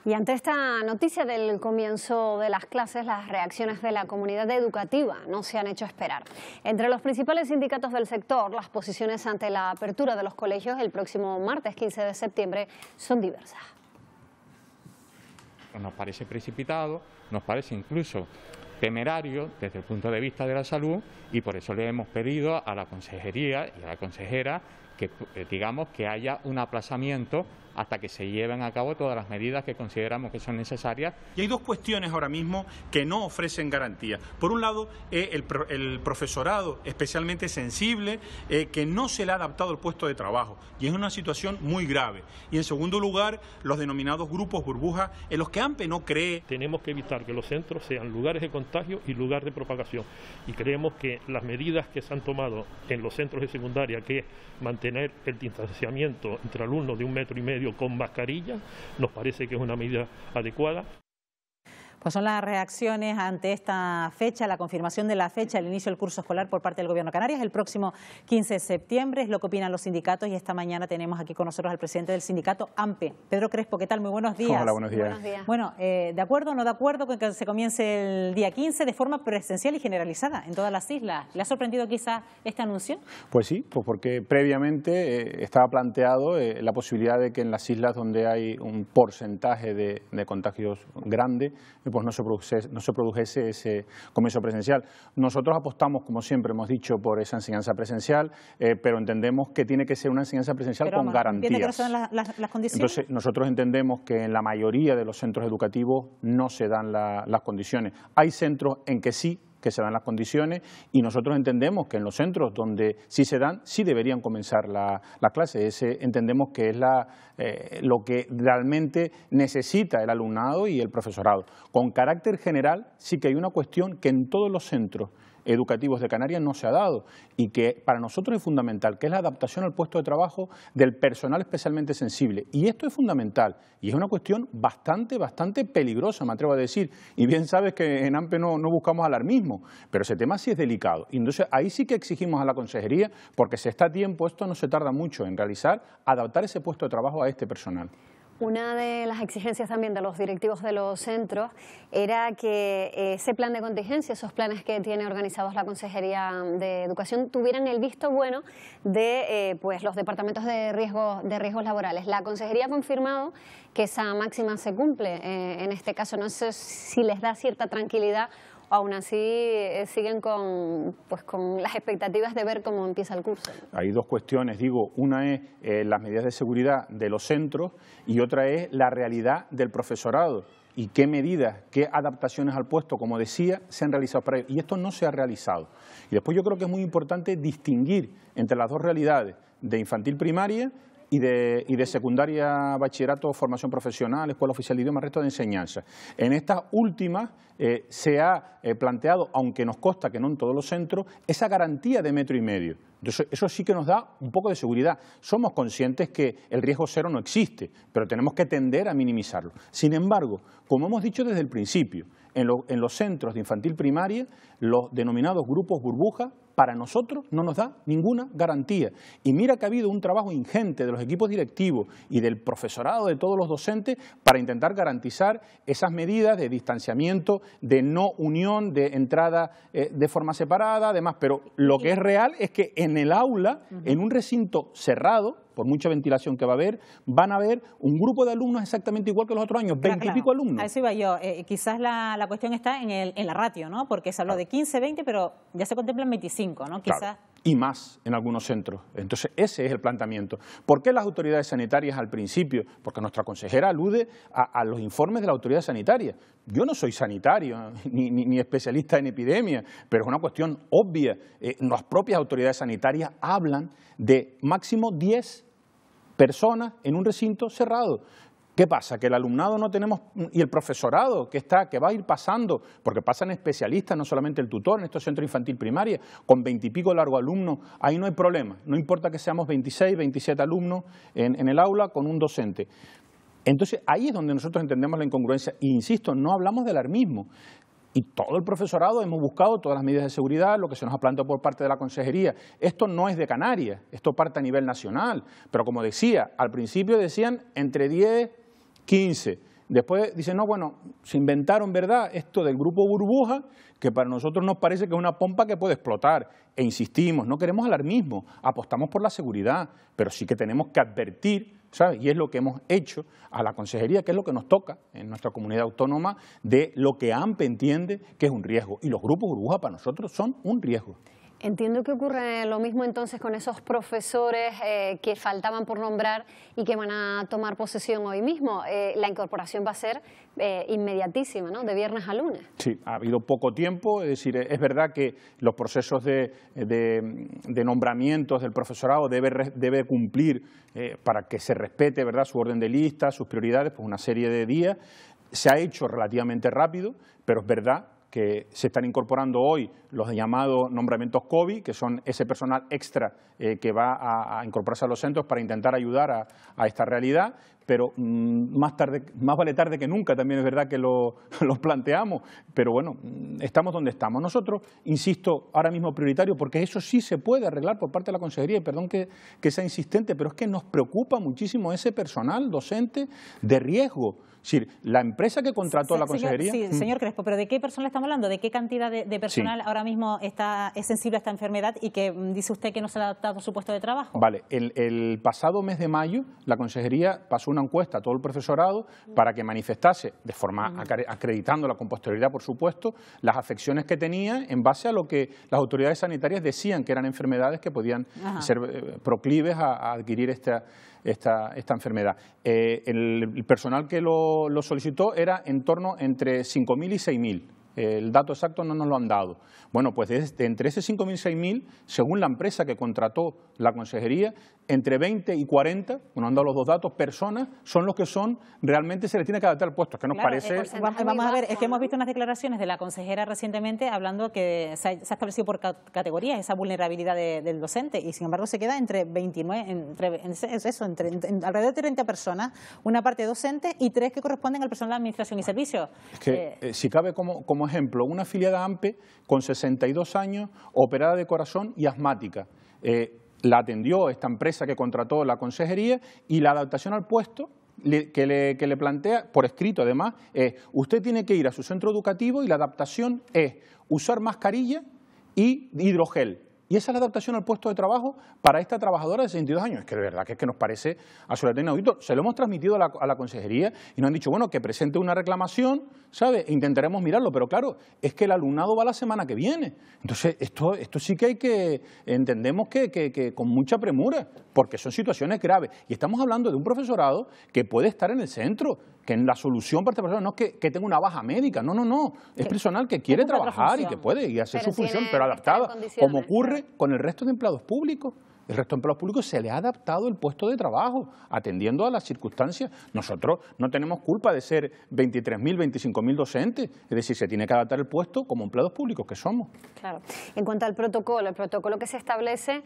Y ante esta noticia del comienzo de las clases, las reacciones de la comunidad educativa no se han hecho esperar. Entre los principales sindicatos del sector, las posiciones ante la apertura de los colegios el próximo martes 15 de septiembre son diversas. Nos parece precipitado, nos parece incluso temerario desde el punto de vista de la salud, y por eso le hemos pedido a la consejería y a la consejera que digamos que haya un aplazamiento hasta que se lleven a cabo todas las medidas que consideramos que son necesarias. Y hay dos cuestiones ahora mismo que no ofrecen garantía. Por un lado, el profesorado especialmente sensible, que no se le ha adaptado el puesto de trabajo, y es una situación muy grave. Y en segundo lugar, los denominados grupos burbuja, en los que AMPE no cree. Tenemos que evitar que los centros sean lugares de contagio y lugar de propagación. Y creemos que las medidas que se han tomado en los centros de secundaria, que es mantener el distanciamiento entre alumnos de 1,5 metros con mascarilla, nos parece que es una medida adecuada. Pues son las reacciones ante esta fecha, la confirmación de la fecha, el inicio del curso escolar por parte del Gobierno de Canarias, el próximo 15 de septiembre, es lo que opinan los sindicatos, y esta mañana tenemos aquí con nosotros al presidente del sindicato AMPE, Pedro Crespo. ¿Qué tal? Muy buenos días. Hola, buenos días. Buenos días. Bueno, ¿de acuerdo o no de acuerdo con que se comience el día 15 de forma presencial y generalizada en todas las islas? ¿Le ha sorprendido quizás este anuncio? Pues sí, pues porque previamente estaba planteado la posibilidad de que en las islas donde hay un porcentaje de contagios grande, pues no se produjese ese comienzo presencial. Nosotros apostamos, como siempre hemos dicho, por esa enseñanza presencial, pero entendemos que tiene que ser una enseñanza presencial con garantías. ¿Entiende que no son las condiciones? Entonces, nosotros entendemos que en la mayoría de los centros educativos no se dan las condiciones. Hay centros en que sí, que se dan las condiciones, y nosotros entendemos que en los centros donde sí se dan, sí deberían comenzar las clases. Ese entendemos que es lo que realmente necesita el alumnado y el profesorado. Con carácter general, sí que hay una cuestión que en todos los centros educativos de Canarias no se ha dado, y que para nosotros es fundamental, que es la adaptación al puesto de trabajo del personal especialmente sensible. Y esto es fundamental, y es una cuestión bastante peligrosa, me atrevo a decir. Y bien sabes que en AMPE no buscamos alarmismo, pero ese tema sí es delicado. Y entonces ahí sí que exigimos a la consejería, porque se está a tiempo, esto no se tarda mucho en realizar, adaptar ese puesto de trabajo a este personal. Una de las exigencias también de los directivos de los centros era que ese plan de contingencia, esos planes que tiene organizados la Consejería de Educación, tuvieran el visto bueno de pues los departamentos de riesgos laborales. La Consejería ha confirmado que esa máxima se cumple en este caso. No sé si les da cierta tranquilidad, o aún así siguen con las expectativas de ver cómo empieza el curso. Hay dos cuestiones, digo, una es las medidas de seguridad de los centros y otra es la realidad del profesorado y qué medidas, qué adaptaciones al puesto, como decía, se han realizado para ello. Y esto no se ha realizado. Y después yo creo que es muy importante distinguir entre las dos realidades de infantil primaria y de secundaria, bachillerato, formación profesional, escuela oficial de idioma, resto de enseñanza. En estas últimas se ha planteado, aunque nos consta que no en todos los centros, esa garantía de 1,5 metros. Entonces, eso sí que nos da un poco de seguridad. Somos conscientes que el riesgo cero no existe, pero tenemos que tender a minimizarlo. Sin embargo, como hemos dicho desde el principio, en los centros de infantil primaria, los denominados grupos burbuja, para nosotros no nos da ninguna garantía. Y mira que ha habido un trabajo ingente de los equipos directivos y del profesorado, de todos los docentes, para intentar garantizar esas medidas de distanciamiento, de no unión, de entrada de forma separada, además. Pero lo que es real es que en el aula, en un recinto cerrado, por mucha ventilación que va a haber, van a haber un grupo de alumnos exactamente igual que los otros años, 20 y pico alumnos. A eso iba yo. Quizás la cuestión está en la ratio, ¿no? Porque se habló de 15, 20, pero ya se contemplan 25, ¿no? Quizás. Claro. Y más en algunos centros. Entonces, ese es el planteamiento. ¿Por qué las autoridades sanitarias al principio? Porque nuestra consejera alude a los informes de la autoridad sanitaria. Yo no soy sanitario ni especialista en epidemia, pero es una cuestión obvia. Las propias autoridades sanitarias hablan de máximo 10 personas en un recinto cerrado. ¿Qué pasa? Que el alumnado no tenemos, y el profesorado que va a ir pasando, porque pasan especialistas, no solamente el tutor en estos centros infantil primaria, con 20 y pico largos alumnos, ahí no hay problema. No importa que seamos 26, 27 alumnos en el aula con un docente. Entonces, ahí es donde nosotros entendemos la incongruencia. E insisto, no hablamos de alarmismo. Y todo el profesorado hemos buscado todas las medidas de seguridad, lo que se nos ha planteado por parte de la consejería. Esto no es de Canarias, esto parte a nivel nacional. Pero como decía, al principio decían entre 10, 15. Después dicen, no, bueno, se inventaron, ¿verdad?, esto del grupo burbuja, que para nosotros nos parece que es una pompa que puede explotar. E insistimos, no queremos alarmismo, apostamos por la seguridad, pero sí que tenemos que advertir, ¿sabes? Y es lo que hemos hecho a la consejería, que es lo que nos toca en nuestra comunidad autónoma, de lo que AMPE entiende que es un riesgo. Y los grupos burbuja para nosotros son un riesgo. Entiendo que ocurre lo mismo entonces con esos profesores que faltaban por nombrar y que van a tomar posesión hoy mismo. La incorporación va a ser inmediatísima, ¿no?, de viernes a lunes. Sí, ha habido poco tiempo, es decir, es verdad que los procesos de nombramientos del profesorado debe cumplir para que se respete, ¿verdad?, su orden de lista, sus prioridades, pues una serie de días. Se ha hecho relativamente rápido, pero es verdad que se están incorporando hoy los llamados nombramientos COVID, que son ese personal extra que va a incorporarse a los centros para intentar ayudar a esta realidad, pero más vale tarde que nunca, también es verdad que lo planteamos, pero bueno, estamos donde estamos. Nosotros, insisto, ahora mismo prioritario, porque eso sí se puede arreglar por parte de la consejería, y perdón que sea insistente, pero es que nos preocupa muchísimo ese personal docente de riesgo. Es decir, la empresa que contrató la consejería... Sí, señor Crespo, pero ¿de qué personal estamos hablando? ¿De qué cantidad de personal ahora mismo es sensible a esta enfermedad y que dice usted que no se le ha adaptado su puesto de trabajo? Vale, el pasado mes de mayo la consejería pasó una encuesta a todo el profesorado para que manifestase, de forma acreditándola con posterioridad, por supuesto, las afecciones que tenía en base a lo que las autoridades sanitarias decían que eran enfermedades que podían ser proclives a adquirir esta enfermedad. El personal que lo solicitó era en torno entre 5.000 y 6.000. El dato exacto no nos lo han dado. Bueno, pues entre ese 5.000 y 6.000, según la empresa que contrató la consejería, entre 20 y 40, nos han dado los dos datos, personas son los que realmente se les tiene que adaptar al puesto. Es que nos parece... Vamos a ver, es que hemos visto unas declaraciones de la consejera recientemente hablando que se ha establecido por categorías esa vulnerabilidad del docente y sin embargo se queda entre 29, alrededor de 30 personas, una parte docente y 3 que corresponden al personal de administración y servicios. Es que si cabe como ejemplo, una afiliada AMPE con 62 años, operada de corazón y asmática. La atendió esta empresa que contrató la consejería y la adaptación al puesto que le plantea, por escrito además, es usted tiene que ir a su centro educativo y la adaptación es usar mascarilla y hidrogel. Y esa es la adaptación al puesto de trabajo para esta trabajadora de 62 años. Es que de verdad que nos parece absolutamente inaudito. Se lo hemos transmitido a la consejería y nos han dicho, bueno, que presente una reclamación, ¿sabe? E intentaremos mirarlo, pero claro, es que el alumnado va la semana que viene. Entonces, esto sí que hay que, entendemos que con mucha premura, porque son situaciones graves. Y estamos hablando de un profesorado que puede estar en el centro, que en la solución para esta persona no es que tenga una baja médica, no, es personal que quiere trabajar y que puede hacer su función, pero adaptada, como ocurre con el resto de empleados públicos. El resto de empleados públicos se le ha adaptado el puesto de trabajo, atendiendo a las circunstancias. Nosotros no tenemos culpa de ser 23.000, 25.000 docentes, es decir, se tiene que adaptar el puesto como empleados públicos que somos. Claro. En cuanto al protocolo que se establece,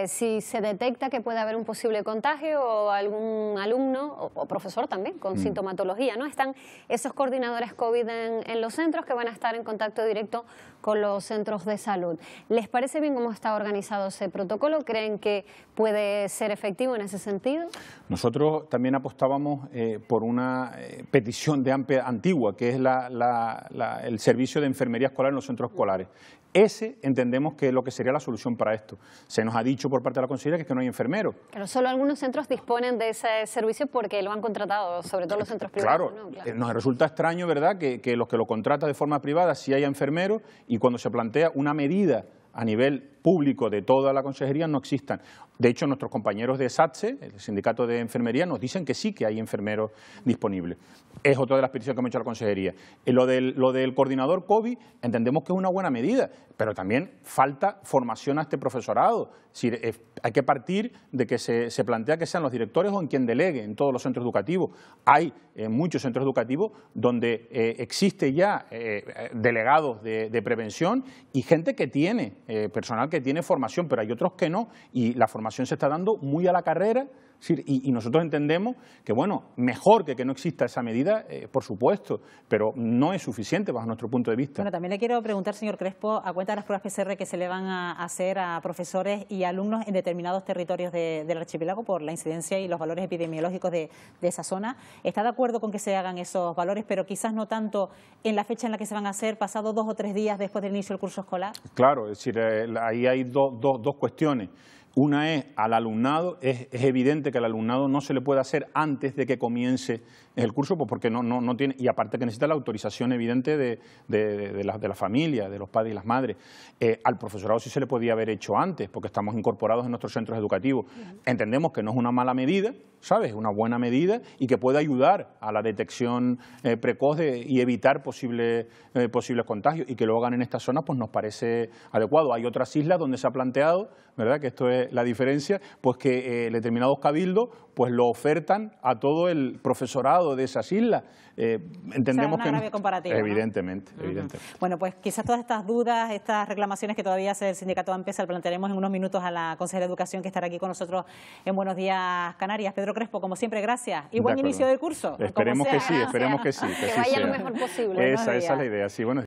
si se detecta que puede haber un posible contagio o algún alumno o profesor también con sintomatología, ¿no? Están esos coordinadores COVID en los centros que van a estar en contacto directo con los centros de salud. ¿Les parece bien cómo está organizado ese protocolo? ¿Creen que puede ser efectivo en ese sentido? Nosotros también apostábamos por una petición de AMPE antigua, que es el servicio de enfermería escolar en los centros escolares. Ese entendemos que es lo que sería la solución para esto. Se nos ha dicho por parte de la consejería que es que no hay enfermeros. Pero solo algunos centros disponen de ese servicio porque lo han contratado, sobre todo los centros privados. Claro, ¿no? Nos resulta extraño, ¿verdad?, que los que lo contratan de forma privada sí haya enfermeros y cuando se plantea una medida a nivel público de toda la consejería no existan. De hecho, nuestros compañeros de SATSE, el sindicato de enfermería, nos dicen que sí que hay enfermeros disponibles. Es otra de las peticiones que hemos hecho a la consejería. Lo del coordinador COVID entendemos que es una buena medida, pero también falta formación a este profesorado. Es decir, hay que partir de que se plantea que sean los directores o en quien delegue en todos los centros educativos. Hay muchos centros educativos donde existe ya delegados de prevención y gente que tiene, personal que tiene formación, pero hay otros que no, y la formación se está dando muy a la carrera, Y nosotros entendemos que, bueno, mejor que no exista esa medida, por supuesto, pero no es suficiente bajo nuestro punto de vista. Bueno, también le quiero preguntar, señor Crespo, a cuenta de las pruebas PCR que se le van a hacer a profesores y alumnos en determinados territorios del archipiélago por la incidencia y los valores epidemiológicos de esa zona, ¿está de acuerdo con que se hagan esos valores, pero quizás no tanto en la fecha en la que se van a hacer, pasado 2 o 3 días después del inicio del curso escolar? Claro, es decir, ahí hay dos cuestiones. Una es al alumnado, es evidente que al alumnado no se le puede hacer antes de que comience el curso, pues porque no tiene, y aparte que necesita la autorización evidente de la familia, de los padres y las madres. Al profesorado sí se le podía haber hecho antes, porque estamos incorporados en nuestros centros educativos. Entendemos que no es una mala medida, ¿sabes? Es una buena medida y que puede ayudar a la detección precoz y evitar posibles contagios, y que lo hagan en estas zonas pues nos parece adecuado. Hay otras islas donde se ha planteado, ¿verdad?, que esto es la diferencia, pues que determinados cabildos pues lo ofertan a todo el profesorado de esas islas. Entendemos que agravio comparativo, evidentemente, evidentemente. Bueno, pues quizás todas estas dudas, estas reclamaciones que todavía hace el sindicato AMPE, se plantearemos en unos minutos a la consejera de Educación, que estará aquí con nosotros en Buenos Días Canarias. Pedro Crespo, como siempre, gracias y buen inicio del curso. Esperemos que sí, esperemos que sí. Que vaya lo mejor posible. Esa es la idea, sí, bueno.